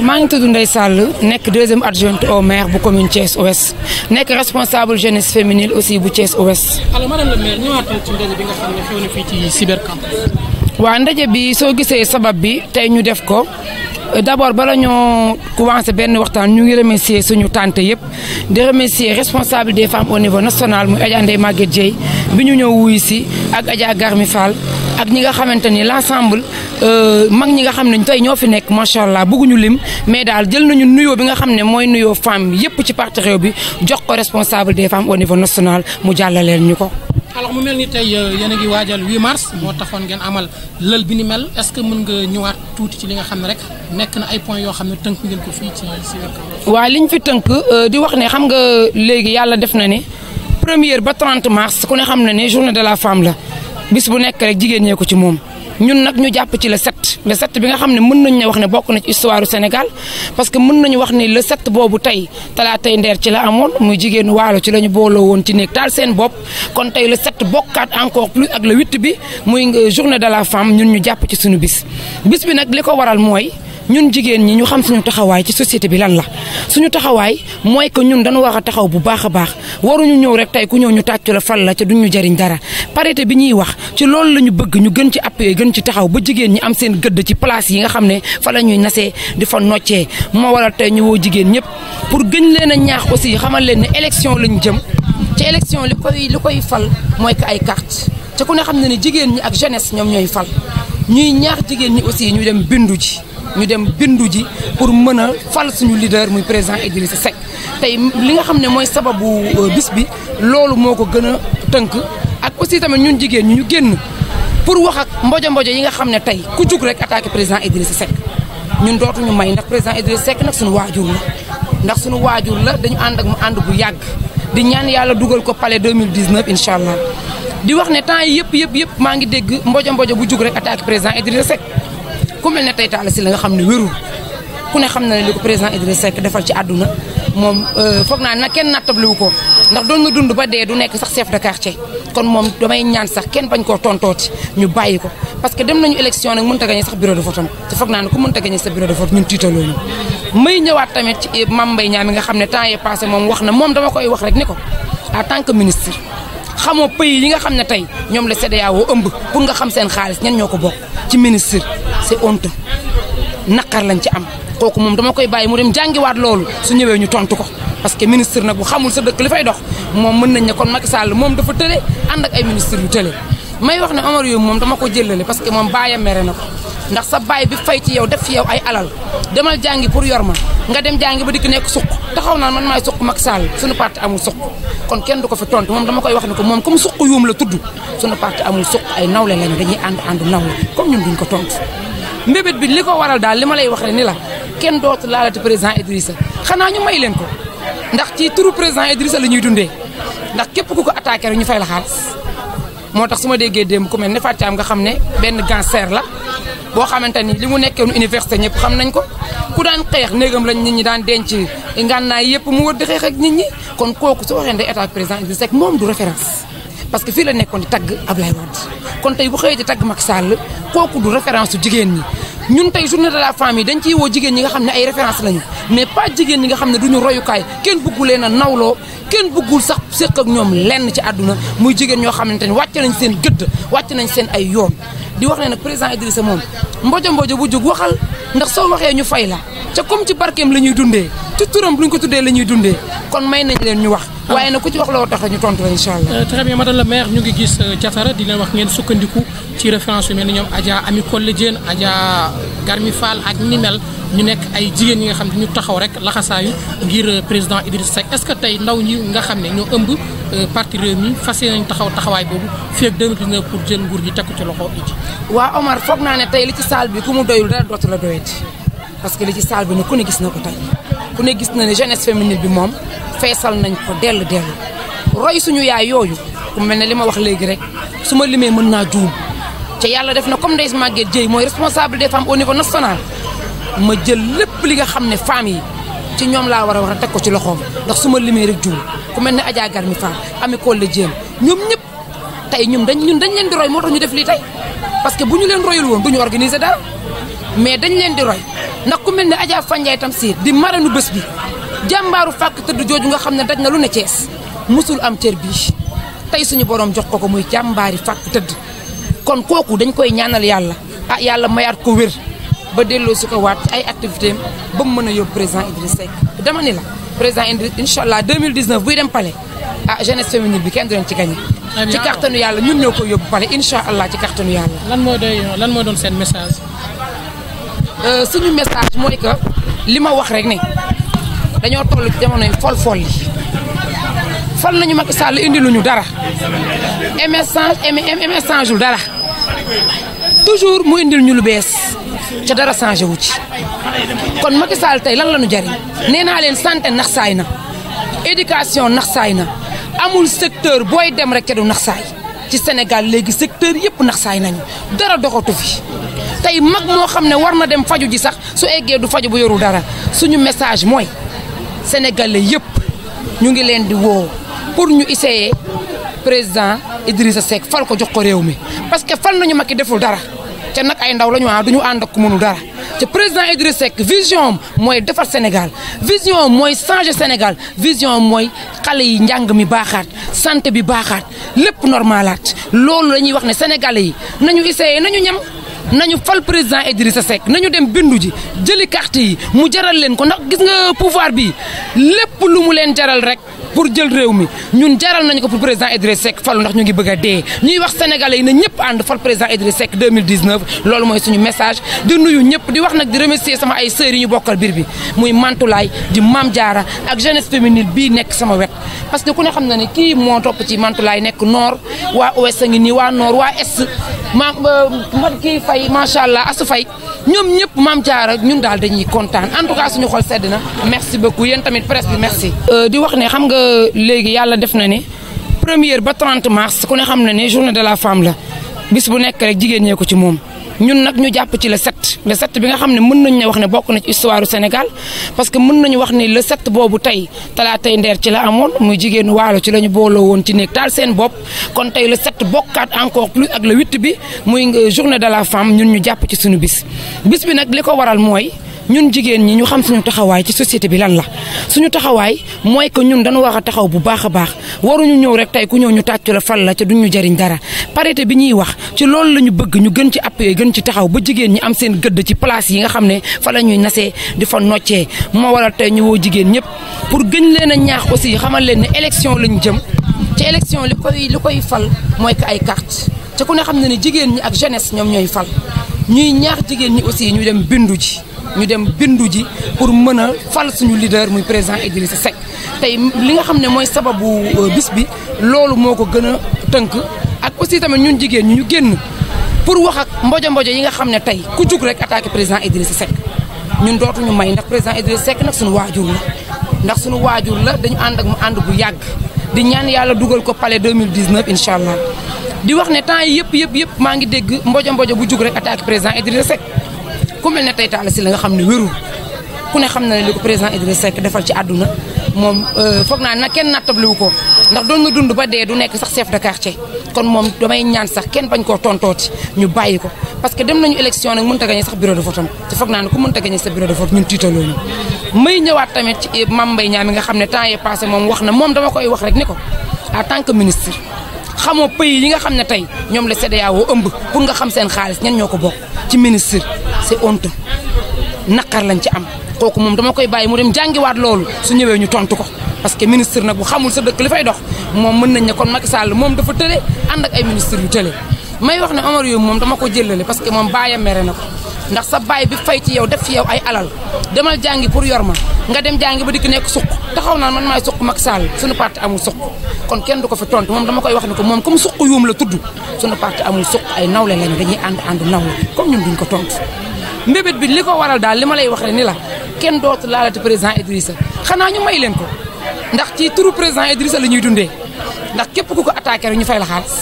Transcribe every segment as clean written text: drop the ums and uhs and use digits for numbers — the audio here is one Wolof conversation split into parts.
maa ngi tudd Ndeye Sall nekk deuxième adjointe au maire bu commune Thiès Ouest nekk responsable jeunesse féminine aussi bu Thiès Ouest. alors madame le maire ñëwaatal ci ndaje bi nga xam ne xew na fii ci cybercamp. waaw ndaje bi soo gisee sabab bi tey ñu def ko d'abord bala ñoo commencé benn waxtaan ñu ngi remercier suñu tante yëpp di remercier responsable des femmes au niveau national muy Adja Ndeye Maguette Dieye bi ñu ñëw wuyu si ak Adja Garmi Fall ak ñi nga xamante ni l'ensemble mag ñi nga xam ne tey ñoo fi nekk macha allah bëgguñu lim mais daal jël nañu nuyoo bi nga xam ne mooy nuyoo femme yëpp ci parti réew bi jox ko responsable des femmes au niveau national mu jàllaleel ñu ko. alors mu mel ni tey yéen a ngi waajal 8 mars moo taxoon ngeen amal lël bi ni mel est-ce que mën nga ñëwaat tuuti ci li nga xam ne rek nekk na ay points yoo xam ne tënk ngeen ko fii ci cybercamp. waaw liñ fi tënk di wax ne xam nga léegi yàlla def na ne 1er ba 30 mars ku ne xam na ne journée de la femme la bis bu nekk rek jigéen ñee ko ci moom. ñun nag ñu jàpp ci le 7 bi nga xam ne mën nañu wax ne bokk na ci histoire du Sénégal parce que mën nañu wax ne le 7 boobu tey talaatay ndeer ci la amoon muy jigéenu waalo ci la ñu booloo woon ci néeg taal seen bopp kon tey le 7 bokkaat encore plus ak le 8 bi muy journée de la femme ñun ñu jàpp ci suñu bis bi nag li ko waral mooy ñun jigéen ñi ñu xam suñu taxawaay ci société bi lan la suñu taxawaay mooy que ñun dañu war a taxaw bu baax a baax waruñu ñëw rek tey ku ñëw ñu tàccu la fal la ca duñu jariñ dara parité bi ñuy wax ci loolu la ñu bëgg ñu gën ci appuyer gën ci taxaw ba jigéen ñi am seen gëdd ci place yi nga xam ne fa la ñuy nasee di fa noccee moo waral tey ñu woo jigéen ñëpp pour gën leen a ñaax aussi xamal leen ne élection lañu jëm ci élection li koy fal mooy que ay carte ca ku ne xam ne ne jigéen ñi ak jeunesse ñoom ñooy fal ñuy ñaax jigéen ñi aussi ñu dem bindu ji pour mën a fal suñu leader muy président Idrissa Seck tey li nga xam ne mooy sababu bis bi loolu moo ko gën a tënk ak aussi tamit ñun jigéen ñi ñu génn pour wax ak mbojo yi nga xam ne tey ku jug rek attaqué président Idrissa Seck ñun dootuñu may ndax président Idrissa Seck nag suñu waajur la dañu ànd ak mu ànd bu yàgg di ñaan yàlla dugal ko palais 2019 incha allah di wax ne temps yi yëpp maa ngi dégg mbojo bu jug rek attaqué président Idrissa Seck ku mel ne tey Talla Sylla nga xam ne wérul ku ne xam na ne li ko président Idrissa Seck defal ci àdduna moom foog naa nag kenn nattabliwu ko ndax doon nga dund ba dee du nekk sax chef de quartier kon moom damay ñaan sax kenn bañ koo tontooti ñu bàyyi ko parce que dem nañu élection nag mënut a gagné sax bureau de vote am te foog naa ne ku mënut a gagné sa bureau de vote ñun tiitaloo ñu may ñëwaat tamit ci Mame Mbaye Niang mi nga xam ne temps yii passé moom wax na moom dama koy wax rek ni ko en tant que ministre xamoo pays yi nga xam ne tey ñoom la CEDEAO ëmb pour nga xam seen xaalis ñan ñoo ko bokk ci ministre c'est honteux naqar lañ ci am kooku moom dama koy bàyyi mu dem jàngiwaat loolu su ñëwee ñu tontu ko parce que ministre nag bu xamul sa dëkk li fay dox moom mën nañ ne kon Macky Sall moom dafa tële ànd ak ay ministre yu tële may wax ne Omar Youm moom dama ko jëlale parce que moom baayam mere na ko ndax sa baay bi fay ci yow def ci yow ay alal demal jàngi pour yor ma nga dem jàngi ba dikk nekk suq taxaw naa man maay suq Macky Sall suñu parti amul suq kon kenn du ko fi tontu moom dama koy wax ne ko moom comme suq Youm la tudd suñu parti amul suq ay nawle lañu dañuy ànd nawle comme ñun duñ ko tontu mbébét bi li ko waral daal li ma lay wax rek ni la kenn dootu laalati président Idrissa xanaa ñu may leen ko ndax ci turu président Idrissa la ñuy dundee ndax képp ku ko attaqué rek ñu fay la xaalis moo tax su ma déggee démb ku mel ne Fatou Thiam nga xam ne benn gangster la boo xamante ni li mu nekkee université ñëpp xam nañ ko ku daan xeex néegam lañ nit ñi daan denc ngànnaay yëpp mu wër di xeex ak nit ñi kon kooku su waxee day attaque président Idrissa Seck moom du référence parce que fii la nekkoon di tagg Ablaye Wade kon tey bu xëyee di tagg Macky Sall kooku du référence su jigéen ñi ñun tey journée de la femme yi dañ ciy woo jigéen ñi nga xam ne ay référence lañu mais pas jigéen ñi nga xam ne duñu royukaay kenn bëggu leen a nawloo kenn bëggul sax séq ak ñoom lenn ci àdduna muy jigéen ñoo xamante ni wàcc nañ seen gëdd wàcc nañ seen ay yoon di wax ne nag président Idrissa moom mbojo bu jóg waxal ndax soo waxee ñu fay la ca comme ci barkeem la ñuy dundee ci turam bu ñu ko tuddee la ñuy dundee kon may nañ leen ñu wax waaye nag ku ci wax loo tax ñu tontu la incha allah. très bien madame la maire ñu ngi gis Diatara di leen wax ngeen sukkandiku ci référence yu mel ni ñoom Adja Ami Collé Diène Adja Garmi Fall ak ni mel ñu nekk ay jigéen ñi nga xam ne ñu taxaw rek laxasaayu ngir président Idrissa Seck est-ce que tey ndaw ñi nga xam ne ñoo ëmb parti Rewmi fas yéene nañ taxawaay boobu fii ak 2019 pour jël nguur gi teg ko ci loxo Idi. waa Omar foog naa ne tey li ci salle bi ku mu doyul dara dootu la doyati parce que li ci salle bi ne ku ne gis na ko tey ku ne gis na ne jeunesse féminine bi moom feesal nañ ko dellu roy suñu yaay yooyu ku mel ne li ma wax léegi rek su ma limee mën naa juum te yàlla def na comme Ndeye Maguette Dieye mooy responsable des femmes au niveau national ma jël lépp li nga xam ne femmes yi ci ñoom laa war a wax a teg ko ci loxoom ndax su ma limee rek juum ku mel ne Adja Garmi Fall Ami Collé Diène ñoom ñëpp tey dañ leen di roy moo tax ñu def lii tey parce que bu ñu leen royul woon du ñu organiser dara mais dañ leen di roy ndax ku mel ne Adja Fandiaye Tamsir di maranu bés bi jàmbaaru fàkk tëdd jooju nga xam ne daj na lu ne Cees musul am cër bii tey suñu borom jox ko muy jàmbaari fàkk tëdd kon kooku dañ koy ñaanal yàlla yàlla mayaat ko wér ba delloo su ko waat ay activité am ba mu mën a yóbbu président Idriss Seck dama ni la président Idriss incha allah 2019 buy dem palais jeunesse féminine bi kenn du leen ci gagné. ci kàttanu yàlla ñun ñoo koy yóbbu palais incha allah ci kàttanu yàlla. lan moo doon seen message. suñu message mooy que li ma wax rek ne dañoo toll ci jamonoy fol yi fal nañu Macky Sall indi luñu dara émergence dara toujours mu indil ñu lu bees ca dara changé wu ci kon Macky Sall tey lan la ñu jariñ nee naa leen santé nax saay na éducation nax saay na amul secteur booy dem rek ca du nax saay ci Sénégal léegi secteur yëpp nax saay nañu dara doxatu fi tey mag moo xam ne war na dem faju ji sax su eggee du faju bu yorul dara suñu message mooy sénégalais yëpp ñu ngi leen di woo pour ñu essayer président Idrissa Seck fal ko jox ko réew mi parce que fal nañu Macky deful dara ca nag ay ndaw la ñu duñu ànd ak ku mënul dara te président Idrissa Seck vision mooy defar Sénégal vision mooy changer Sénégal vision mooy xale yi njàng mi baaxaat santé bi baaxaat lépp normalaat loolu la ñuy wax ne sénégalais yi nañu essayer nañu ñam nañu fal président Idrissa Seck nañu dem bindu ji jëli carte yi mu jaral leen ko ndax gis nga pouvoir bi lépp lu mu leen jaral rek pour jël réew mi ñun jaral nañu ko pour président Idrissa Seck falu ndax ñu ngi bëgg a dee ñuy wax sénégalais yi ne ñëpp ànd fal président Idrissa Seck 2019 loolu mooy suñu message di nuyu ñëpp di wax nag di remercier sama ay sœurs yi ñu bokkal biir bi muy Mantulaay di Mame Diarra ak jeunesse féminine bii nekk sama wet parce que ku ne xam na ne kii moo topp ci Mantulaay nekk nord waa ouest a ngi nii waa nord waa est ma kii Faye macha allah Asu Faye ñoom ñëpp Mame Diarra ñun daal dañuy kontaan en tout cas suñu xol sedd na merci beaucoup yéen tamit presse bi merci. di wax ne xam nga léegi yàlla def na ne première ba 30 mars ku ne xam na ne journée de la femme la bis bu nekk rek jigéen ñee ko ci moom ñun nag ñu jàpp ci le 7 bi nga xam ne mën nañu ne wax ne bokk na ci histoire du Sénégal parce que mën nañu wax ni le 7 boobu tey talaatay ndeer ci la amoon muy jigéenu waalo ci la ñu booloo woon ci néeg taal seen bopp kon tey le 7 bokkaat encore plus ak le 8 bi muy journée de la femme ñun ñu jàpp ci suñu bis bi nag li ko waral mooy ñun jigéen ñi ñu xam suñu taxawaay ci société bi lan la suñu taxawaay mooy que ñun dañu war a taxaw bu baax a baax waruñu ñëw rek tey ku ñëw ñu tàccu la fal la ca duñu jariñ dara parité bi ñuy wax ci loolu la ñu bëgg ñu gën ci appuyer gën ci taxaw ba jigéen ñi am seen gëdd ci place yi nga xam ne fa la ñuy nasee di fa noccee moo waral tey ñu woo jigéen ñëpp pour gën leen a ñaax aussi xamal leen ne élection lañu jëm ci élection li koy fal mooy que ay carte ca ku ne xam ne ne jigéen ñi ak jeunesse ñoom ñooy fal ñuy ñaax jigéen ñi aussi ñu dem bindu ji pour mën a fal suñu leader muy président Idrissa Seck tey li nga xam ne mooy sababu bis bi loolu moo ko gën a tënk ak aussi tamit ñun jigéen ñi ñu génn pour wax ak mbojo yi nga xam ne tey ku jug rek attaqué président Idrissa Seck ñun dootuñu may ndax président Idrissa Seck nag suñu waajur la dañu ànd ak mu ànd bu yàgg di ñaan yàlla dugal ko palais 2019 incha allah di wax ne temps yi yëpp maa ngi dégg mbojo bu jug rek attaqué président Idrissa Seck ku mel ne tey Talla Sylla nga xam ne wérul ku ne xam na ne li ko président Idrissa Seck defal ci àdduna moom foog naa nag kenn nattabliwu ko ndax doon nga dund ba dee du nekk sax chef de quartier kon moom damay ñaan sax kenn bañ koo tontooti ñu bàyyi ko parce que dem nañu élection nag mënut a gagné sax bureau de vote am te foog naa ne ku mënut a gagné sa bureau de vote ñun tiitaloo ñu may ñëwaat tamit ci Mame Mbaye Niang mi nga xam ne temps yii passé moom wax na moom dama koy wax rek ni ko en tant que ministre xamoo pays yi nga xam ne tey ñoom la CEDEAO ëmb pour nga xam seen xaalis ñan ñoo ko bokk ci ministre c'est honteux naqar lañ ci am kooku moom dama koy bàyyi mu dem jàngiwaat loolu su ñëwee ñu tontu ko parce que ministre nag bu xamul sa dëkk li fay dox moom mën nañ ne kon Macky Sall moom dafa tële ànd ak ay ministre yu tële may wax ne Omar Youm moom dama ko jëlale parce que moom baayam mere na ko ndax sa baay bi fay ci yow def ci yow ay alal demal jàngi pour yor ma nga dem jàngi ba dikk nekk suq taxaw naa man maay suq Macky Sall suñu parti amul suq kon kenn du ko fi tontu moom dama koy wax ne ko moom comme suq Youm la tudd suñu parti amul suq ay nawle lañu dañuy ànd nawle comme ñun duñ ko tontu mbébét bi li ko waral daal li ma lay wax rek ni la kenn dootu laalati président Idrissa xanaa ñu may leen ko ndax ci turu président Idrissa la ñuy dundee ndax képp ku ko attaqué rek ñu fay la xaalis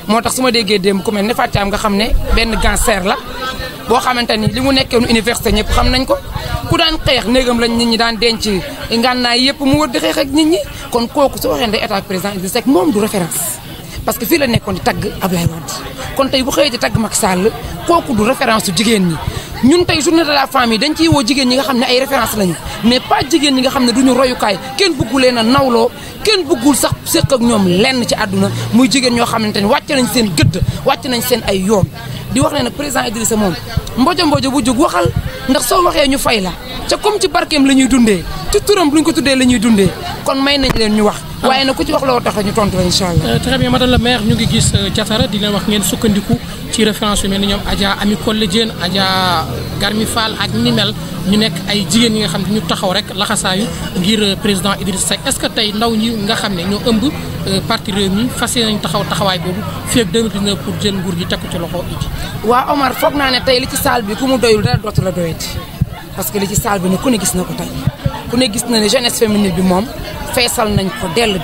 moo tax su ma déggee démb ku mel ne Fatou nga xam ne benn gangster la boo xamante ni li mu nekkee université ñëpp xam nañ ko ku daan xeex néegam lañ nit ñi daan denc ngànnaay yëpp mu wër di xeex ak nit ñi kon kooku su waxee day attaque président Idrissa Seck moom du référence parce que fii la nekkoon di tagg Ablaye Wade kon tey bu xëyee di tagg Macky Sall kooku du référence su jigéen ñi ñun tey journée de la femme yi dañ ciy woo jigéen ñi nga xam ne ay référence lañu mais pas jigéen ñi nga xam ne duñu royukaay kenn bëggu leen a nawloo kenn bëggul sax séq ak ñoom lenn ci àdduna muy jigéen ñoo xamante ne wàcc nañ seen gëdd wàcc nañ seen ay yoon di wax ne nag président Idrissa moom mbojo bu jóg waxal ndax soo waxee ñu fay la ca comme ci barkeem la ñuy dundee ci turam luñ ko tuddee la ñuy dundee kon may nañ leen ñu wax waaye nag ku ci wax loo tax ñu tontu la incha allah. très bien madame la maire ñu ngi gis Diatara di leen wax ngeen sukkandiku ci référence yu mel ni ñoom Adja Ami Collé Diène Adja Garmi Fall ak ni mel ñu nekk ay jigéen ñi nga xam ne ñu taxaw rek laxasaayu ngir président Idrissa Seck est-ce que tey ndaw ñi nga xam ne ñoo ëmb parti Rewmi fas yéene nañ taxawaay boobu fii ak 2019 pour jël nguur gi teg ko ci loxo Idi. waa Omar foog naa ne tey li ci salle bi ku mu doyul dara dootu la doyati parce que li ci salle bi ne ku ne gis na ko tey ku ne gis na ne jeunesse féminine bi moom feesal nañ ko dellu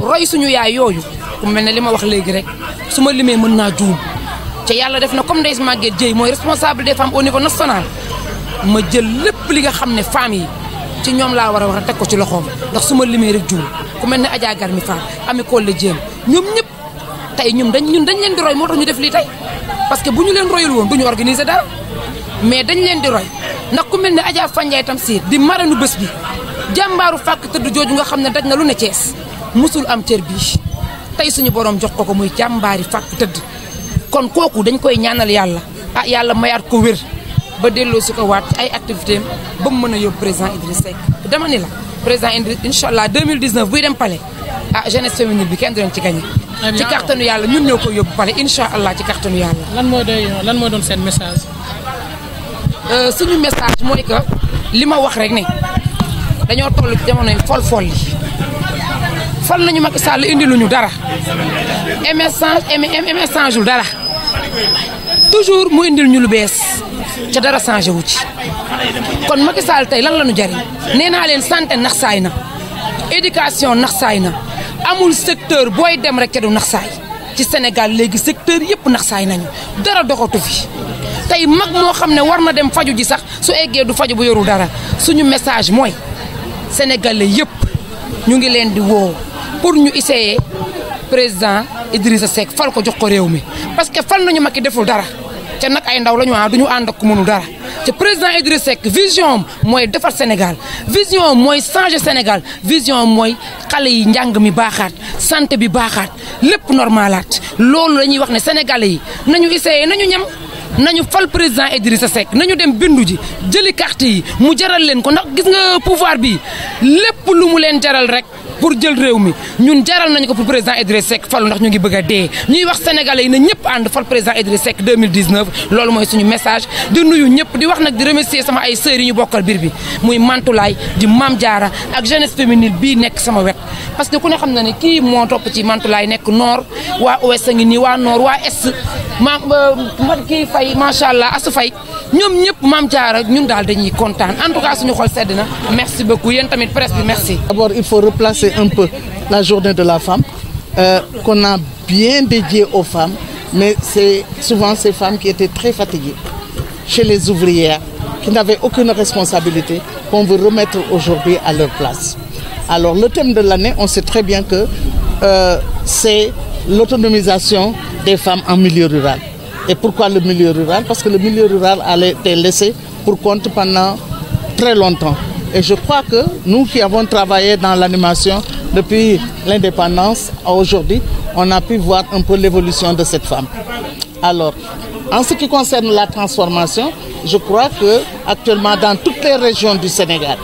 roy suñu yaay yooyu ku mel ne li ma wax léegi rek su ma limee mën naa juum te yàlla def na comme Ndeye Maguette Dieye mooy responsable des femmes au niveau national ma jël lépp li nga xam ne femmes yi ci ñoom laa war a wax a teg ko ci loxoom ndax su ma limee rek juum ku mel ne Adja Garmi Fall Ami Collé Diène ñoom ñëpp tey ñun dañ leen di roy moo tax ñu def lii tey parce que bu ñu leen royul woon du ñu organiser dara mais dañ leen di roy ndax ku mel ne Adja Fandiaye Tamsir di maranu bés bi jàmbaaru fàkk tëdd jooju nga xam ne daj na lu ne Cees musul am cër bii tey suñu borom jox ko muy jàmbaari fàkk tëdd kon kooku dañ koy ñaanal yàlla yàlla mayaat ko wér ba delloo si ko waat ay activité ba mu mën a yóbbu président Idrissa Seck dama ni la président Idrissa incha allah 2019 buy dem palais jeunesse féminine bi kenn du leen ci gagné. ci kàttanu yàlla ñun ñoo koy yóbbu palais incha allah ci kàttanu yàlla. lan mooy doon seen message. suñu message mooy que li ma wax rek ne dañoo toll ci jamonoy fol yi fal nañu Macky Sall indi luñu dara émergence dara toujours mu indil ñu lu bees ca dara changé wu ci kon Macky Sall tey lan la ñu jariñ nee naa leen santé nax saay na éducation nax saay na amul secteur booy dem rek ca du nax saay ci Sénégal léegi secteur yëpp nax saay nañu dara doxatu fi tey mag moo xam ne war na dem faju ji sax su eggee du faju bu yorul dara suñu message mooy sénégalais yëpp ñu ngi leen di woo pour ñu essayer président Idrissa Seck fal ko jox ko réew mi parce que fal nañu Macky deful dara ca nag ay ndaw la ñu du ñu ànd ak ku mënul dara te président Idrissa Seck vision mooy defar Sénégal vision mooy changer Sénégal vision mooy xale yi njàng mi baaxaat santé bi baaxaat lépp normalaat loolu la ñuy wax ne sénégalais yi nañu essayer nañu ñam nañu fal président Idrissa Seck nañu dem bindu ji jëli carte yi mu jaral leen ko ndax gis nga pouvoir bi lépp lu mu leen jaral rek pour jël réew mi ñun jaral nañu ko pour président Idrissa Seck falu ndax ñu ngi bëgg a dee ñuy wax sénégalais yi ne ñëpp ànd fal président Idrissa Seck 2019 loolu mooy suñu message di nuyu ñëpp di wax nag di remercier sama ay sœurs yi ñu bokkal biir bi muy Mantulaay di Mame Diarra ak jeunesse féminine bii nekk sama wet parce que ku ne xam na ne kii moo topp ci Mantulaay nekk nord waa ouest a ngi nii waa nord waa est ma kii Faye macha allah Asu Faye ñoom ñëpp Mame Diarra ñun daal dañuy kontaan en tout cas suñu xol sedd na merci beaucoup yéen tamit presse bi merci. D'abord il faut replacer un peu la journée de la femme qu'on a bien dédiée aux femmes, mais c'est souvent ces femmes qui étaient très fatiguées chez les ouvrières, qui n'avaient aucune responsabilité, qu'on veut remettre aujourd'hui à leur place. Alors le thème de l'année, on sait très bien que c'est l'autonomisation des femmes en milieu rural. Et pourquoi le milieu rural? Parce que le milieu rural a été laissé pour compte pendant très longtemps. Et je crois que nous qui avons travaillé dans l'animation depuis l'indépendance à aujourd'hui, on a pu voir un peu l'évolution de cette femme. Alors, en ce qui concerne la transformation, je crois que actuellement dans toutes les régions du Sénégal,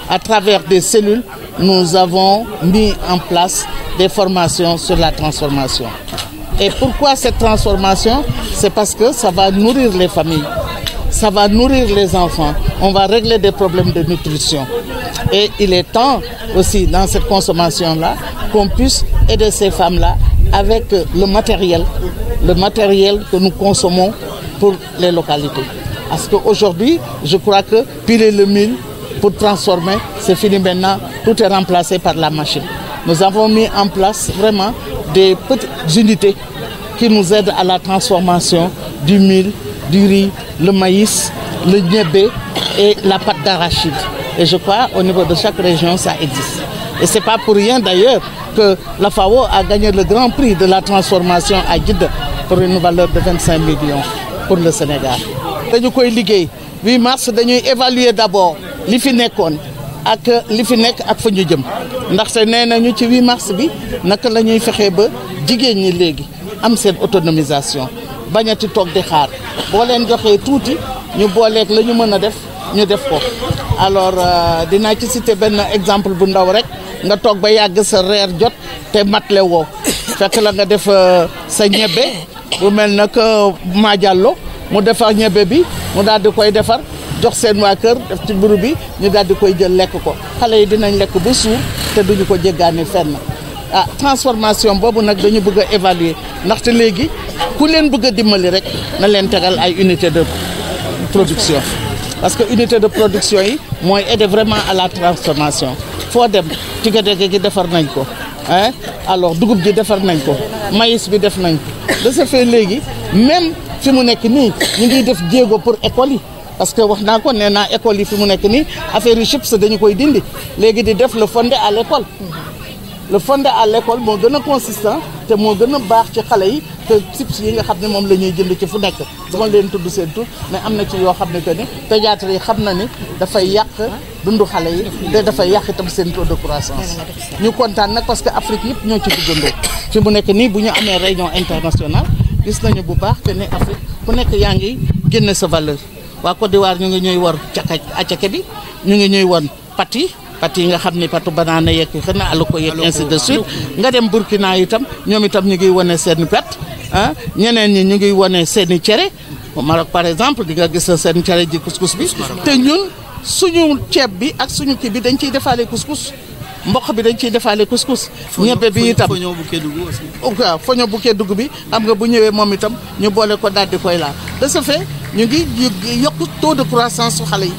à travers des cellules, nous avons mis en place des formations sur la transformation. Et pourquoi cette transformation? C'est parce que ça va nourrir les familles. Ça va nourrir les enfants, on va régler des problèmes de nutrition. Et il est temps aussi dans cette consommation-là qu'on puisse aider ces femmes-là avec le matériel que nous consommons pour les localités. Parce qu'aujourd'hui, je crois que piler le mil pour transformer, c'est fini maintenant, tout est remplacé par la machine. Nous avons mis en place vraiment des petites unités qui nous aident à la transformation du mil, du riz, le maïs, le niébé et la pâte d'arachide. Et je crois au niveau de chaque région, ça existe. Et ce n'est pas pour rien d'ailleurs que la FAO a gagné le grand prix de la transformation à Djidda pour une valeur de 25 millions pour le Sénégal. dañu koy liggéey 8 mars dañuy évaluer d'abord li fi nekkoon ak li fi nekk ak fa ñu jëm ndaxte nee nañu ci 8 mars bi naka la ñuy fexee ba jigéen ñi léegi am seen autonomisation bañati toog di xaar boo leen joxee tuuti ñu booleeg la ñu mën a def ñu def ko. alors dinaa ci citer benn exemple bu ndaw rek nga toog ba yàgg sa reer jot te matle woo fekk la nga def sa ñebbe bu mel nag maajallo mu defar ñebbe bi mu daal di koy defar jox seen waa kër def ci mburu bi ñu daal di koy jël lekk ko xale yi dinañ lekk ba suur te duñu ko jéggaani fenn. Transformation boobu nag dañu bëgg a évaluer ndaxte léegi ku leen bëgg a dimbali rek na leen tegal ay unité de production parce que unité de production yi mooy aider vraiment à la transformation foo dem ci gerte gi defar nañ ko alors dugub ji defar nañ ko maïs bi def nañ ko de ce fait léegi même fi mu nekk nii ñu ngi def jéego pour école yi parce que wax naa ko nee naa école yi fi mu nekk nii affaire yu chips dañu koy dindi léegi di def le fondé à l'école le fondé à l'école moo gën a consistant te moo gën a baax ci xale yi te chips yi nga xam ne moom la ñuy jënd ci fu nekk dama leen tudd seen tur mais am na ci yoo xam ne que ni pédiatre yi xam na ni dafay yàq dundu xale yi te dafay yàq itam seen taux de croissance ñu kontaan nag parce que Afrique yëpp ñoo ci duggandoo fi mu nekk nii bu ñu amee réunion internationale gis nañu bu baax que ne Afrique ku nekk yaa ngi génne sa valeur waa Côte d'Ivoire ñu ngi ñuy war acake bi ñu ngi ñuy won pat yi nga xam ni patu banaana yeeg xëy na àll ko yeeg ainsi de suite nga dem Burkina itam ñoom itam ñu ngi wane seen pet ñeneen ñi ñu ngi wane seen i cere Maroc par exemple di nga gis seen cere ji couscous bi te ñun suñu ceeb bi ak suñu kii bi dañ ciy defaale couscous mboq bi dañ ciy defaale couscous ñebe bi itam waaw foño bu Kédougou bi xam nga bu ñëwee moom itam ñu boole ko daal di koy laal de ce fait ñu ngi yokk taux de croissance su xale yi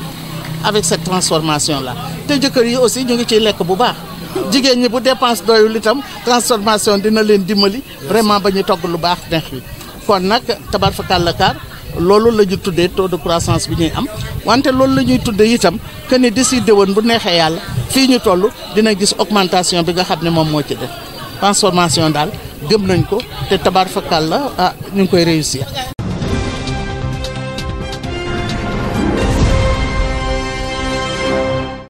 avec cette transformation là te jëkkër yi aussi ñu ngi ciy lekk bu baax jigéen ñi bu dépense doyul itam transformation dina leen dimbali vraiment ba ñu togg lu baax neex wi kon nag tabarfakàlla kaar loolu la ñu tuddee taux de croissance bi ñuy am wante loolu la ñuy tuddee itam que ni d'ici déwén bu neexee yàlla fii ñu toll dina gis augmentation bi nga xam ne moom moo ci def transformation daal gëm nañ ko te tabarfakàlla ñu ngi koy réussir.